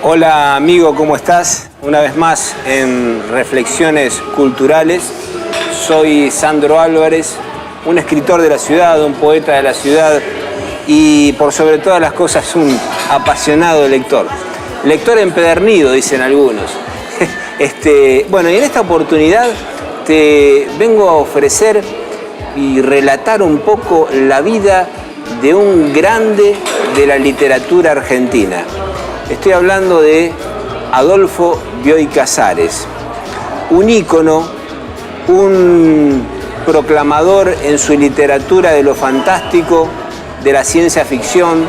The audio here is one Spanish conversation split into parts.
Hola amigo, ¿cómo estás? Una vez más en Reflexiones Culturales. Soy Sandro Álvarez, un escritor de la ciudad, un poeta de la ciudad y por sobre todas las cosas un apasionado lector. Lector empedernido, dicen algunos. Bueno, y en esta oportunidad te vengo a ofrecer y relatar un poco la vida de un grande de la literatura argentina. Estoy hablando de Adolfo Bioy Casares, un ícono, un proclamador en su literatura de lo fantástico, de la ciencia ficción,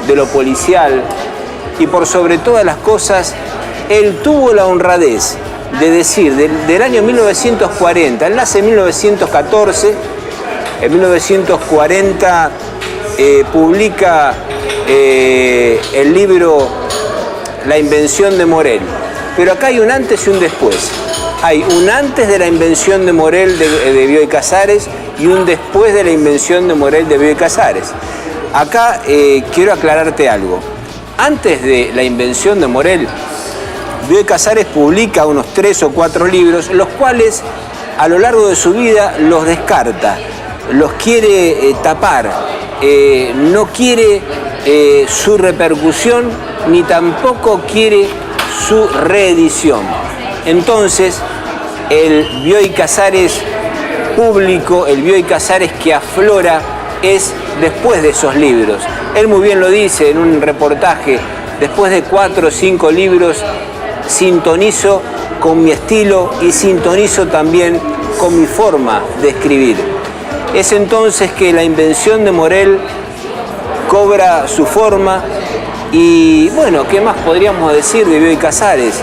de lo policial, y por sobre todas las cosas, él tuvo la honradez de decir del año 1940, él nace en 1914, en 1940 publica el libro La invención de Morel, pero acá hay un antes y un después. Hay un antes de la invención de Morel de Bioy Casares y un después de la invención de Morel de Bioy Casares. Acá quiero aclararte algo. Antes de la invención de Morel, Bioy Casares publica unos 3 o 4 libros, los cuales a lo largo de su vida los descarta, los quiere tapar, no quiere su repercusión ni tampoco quiere su reedición. Entonces, el Bioy Casares público, el Bioy Casares que aflora, es después de esos libros. Él muy bien lo dice en un reportaje: después de 4 o 5 libros sintonizo con mi estilo y sintonizo también con mi forma de escribir. Es entonces que la invención de Morel cobra su forma y, bueno, ¿qué más podríamos decir de Bioy Casares?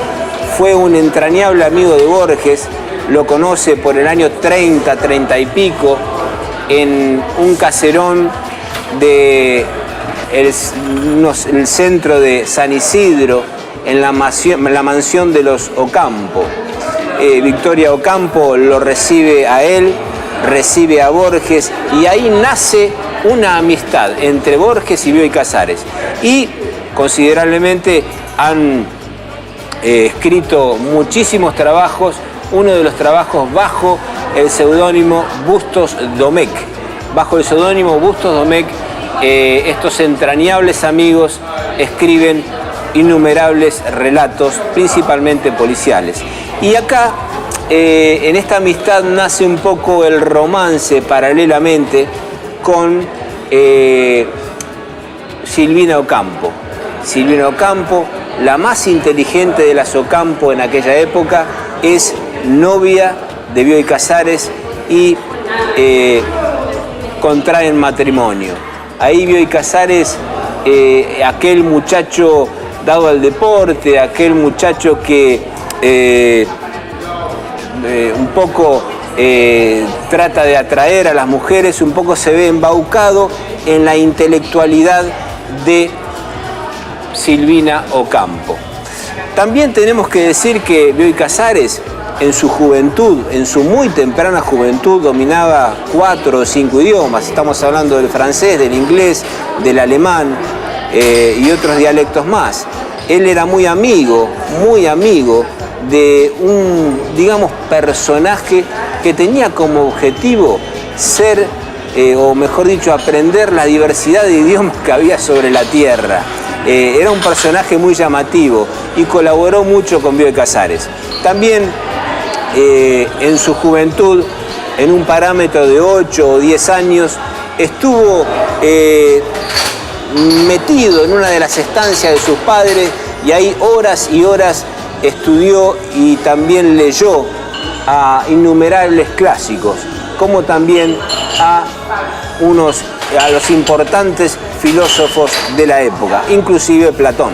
Fue un entrañable amigo de Borges, lo conoce por el año 30, 30 y pico, en un caserón de el centro de San Isidro, en la mansión de los Ocampo. Victoria Ocampo lo recibe a él, recibe a Borges, y ahí nace una amistad entre Borges y Bioy Casares. Y considerablemente han escrito muchísimos trabajos, uno de los trabajos bajo el seudónimo Bustos Domecq. Bajo el seudónimo Bustos Domecq, estos entrañables amigos escriben innumerables relatos, principalmente policiales. Y acá, en esta amistad, nace un poco el romance paralelamente con Silvina Ocampo. Silvina Ocampo, la más inteligente de las Ocampo en aquella época, es novia de Bioy Casares y contraen matrimonio. Ahí Bioy Casares, aquel muchacho dado al deporte, aquel muchacho que un poco trata de atraer a las mujeres, un poco se ve embaucado en la intelectualidad de Silvina Ocampo. También tenemos que decir que Bioy Casares, en su juventud, en su muy temprana juventud, dominaba 4 o 5 idiomas. Estamos hablando del francés, del inglés, del alemán y otros dialectos más. Él era muy amigo de un, digamos, personaje que tenía como objetivo ser, o mejor dicho, aprender la diversidad de idiomas que había sobre la tierra. Era un personaje muy llamativo y colaboró mucho con Bioy Casares. También en su juventud, en un parámetro de 8 o 10 años, estuvo metido en una de las estancias de sus padres y ahí horas y horas estudió y también leyó a innumerables clásicos, como también a los importantes filósofos de la época, inclusive Platón.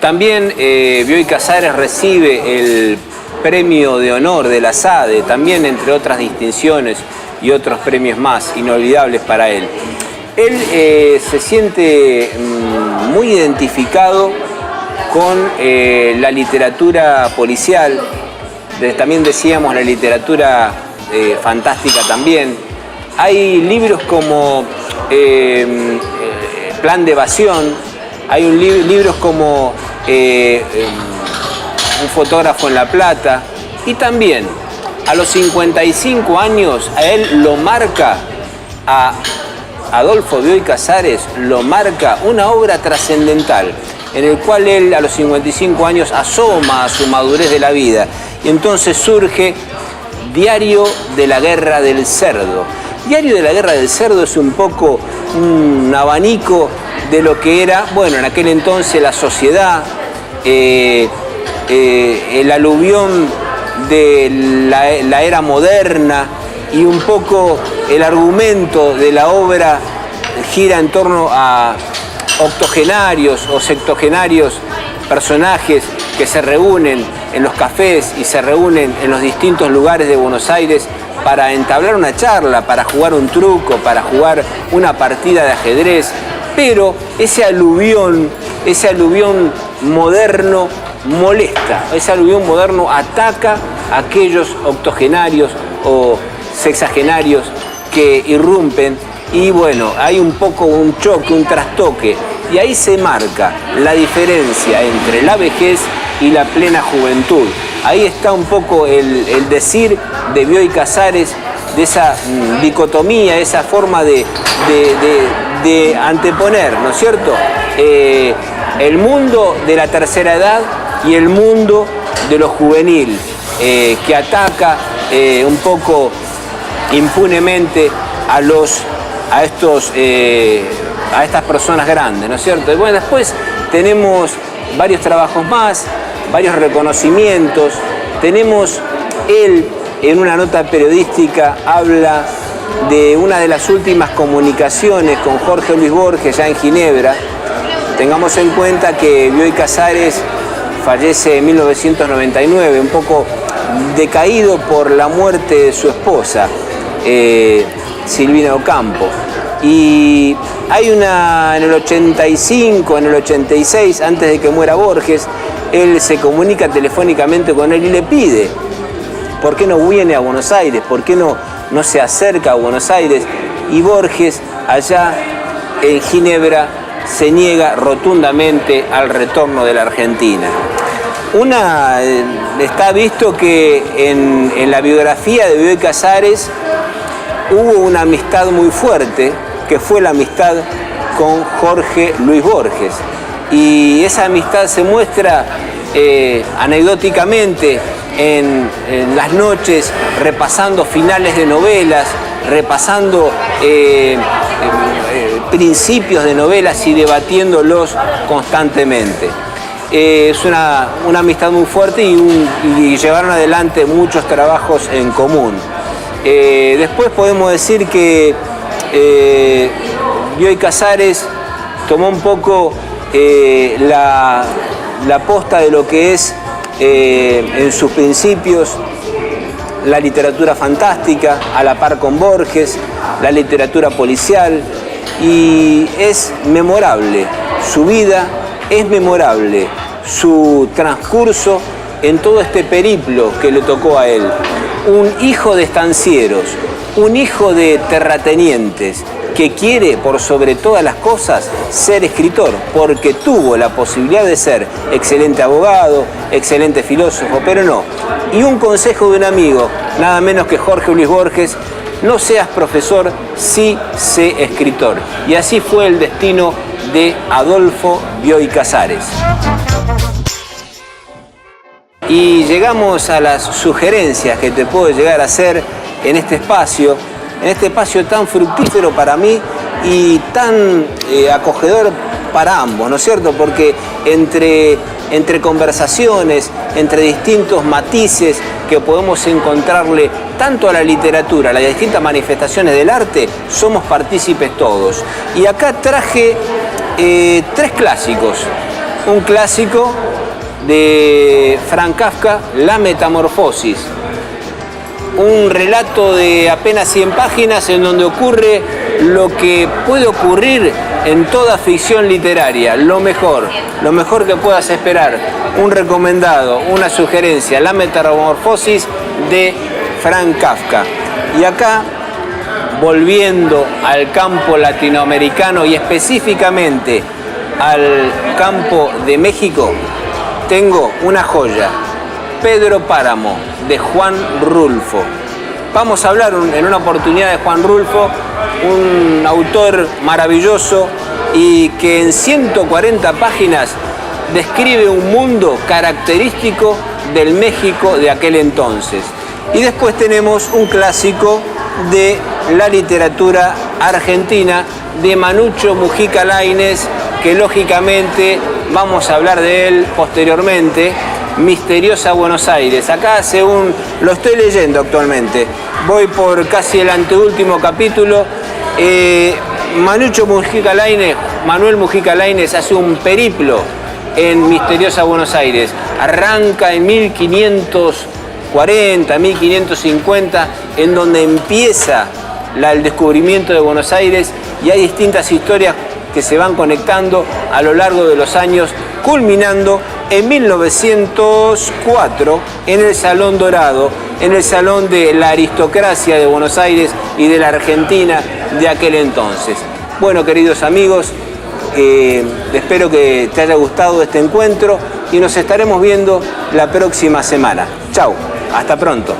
También Bioy Casares recibe el premio de honor de la SADE, también entre otras distinciones y otros premios más inolvidables para él. Él se siente muy identificado con la literatura policial, también decíamos la literatura fantástica también. Hay libros como Plan de Evasión, hay libros como Un fotógrafo en La Plata, y también a los 55 años a él lo marca, a Adolfo Bioy Casares lo marca una obra trascendental, en el cual él a los 55 años asoma a su madurez de la vida, y entonces surge Diario de la Guerra del Cerdo. Diario de la Guerra del Cerdo es un poco un abanico de lo que era, bueno, en aquel entonces la sociedad, el aluvión de la era moderna, y un poco el argumento de la obra gira en torno a octogenarios o septogenarios personajes que se reúnen en los cafés y se reúnen en los distintos lugares de Buenos Aires para entablar una charla, para jugar un truco, para jugar una partida de ajedrez, pero ese aluvión moderno molesta, ese aluvión moderno ataca a aquellos octogenarios o sexagenarios que irrumpen, y bueno, hay un poco un choque, un trastoque, y ahí se marca la diferencia entre la vejez y la plena juventud. Ahí está un poco el decir de Bioy Casares, de esa dicotomía, esa forma de anteponer, ¿no es cierto?, el mundo de la tercera edad y el mundo de lo juvenil, que ataca un poco impunemente a estas personas grandes, ¿no es cierto? Y bueno, después tenemos varios trabajos más, varios reconocimientos. Tenemos él, en una nota periodística, habla de una de las últimas comunicaciones con Jorge Luis Borges ya en Ginebra. Tengamos en cuenta que Bioy Casares fallece en 1999, un poco decaído por la muerte de su esposa, Silvina Ocampo. Y hay en el 85, en el 86, antes de que muera Borges, él se comunica telefónicamente con él y le pide, ¿por qué no viene a Buenos Aires? ¿Por qué no se acerca a Buenos Aires? Y Borges, allá en Ginebra, se niega rotundamente al retorno de la Argentina. Está visto que en la biografía de Bioy Casares hubo una amistad muy fuerte, que fue la amistad con Jorge Luis Borges. Y esa amistad se muestra anecdóticamente en las noches, repasando finales de novelas, repasando principios de novelas y debatiéndolos constantemente. Es una amistad muy fuerte y llevaron adelante muchos trabajos en común. Después podemos decir que Bioy Casares tomó un poco la posta de lo que es en sus principios la literatura fantástica, a la par con Borges, la literatura policial, y es memorable su vida, es memorable su transcurso en todo este periplo que le tocó a él. Un hijo de estancieros, un hijo de terratenientes, que quiere por sobre todas las cosas ser escritor, porque tuvo la posibilidad de ser excelente abogado, excelente filósofo, pero no. Y un consejo de un amigo, nada menos que Jorge Luis Borges: no seas profesor, sí sé escritor. Y así fue el destino de Adolfo Bioy Casares. Y llegamos a las sugerencias que te puedo llegar a hacer en este espacio tan fructífero para mí y tan acogedor para ambos, ¿no es cierto? Porque entre conversaciones, entre distintos matices que podemos encontrarle tanto a la literatura, a las distintas manifestaciones del arte, somos partícipes todos. Y acá traje tres clásicos un clásico de Franz Kafka, La Metamorfosis. Un relato de apenas 100 páginas en donde ocurre lo que puede ocurrir en toda ficción literaria, lo mejor que puedas esperar. Un recomendado, una sugerencia, La Metamorfosis de Franz Kafka. Y acá, volviendo al campo latinoamericano y específicamente al campo de México, tengo una joya, Pedro Páramo, de Juan Rulfo. Vamos a hablar en una oportunidad de Juan Rulfo, un autor maravilloso y que en 140 páginas describe un mundo característico del México de aquel entonces. Y después tenemos un clásico de la literatura argentina de Manucho Mujica Lainez, que lógicamente vamos a hablar de él posteriormente, Misteriosa Buenos Aires. Acá lo estoy leyendo actualmente, voy por casi el anteúltimo capítulo. Manuel Mujica Lainez hace un periplo en Misteriosa Buenos Aires. Arranca en 1540, 1550, en donde empieza el descubrimiento de Buenos Aires, y hay distintas historias que se van conectando a lo largo de los años, culminando en 1904 en el Salón Dorado, en el salón de la aristocracia de Buenos Aires y de la Argentina de aquel entonces. Bueno, queridos amigos, espero que te haya gustado este encuentro y nos estaremos viendo la próxima semana. Chau, hasta pronto.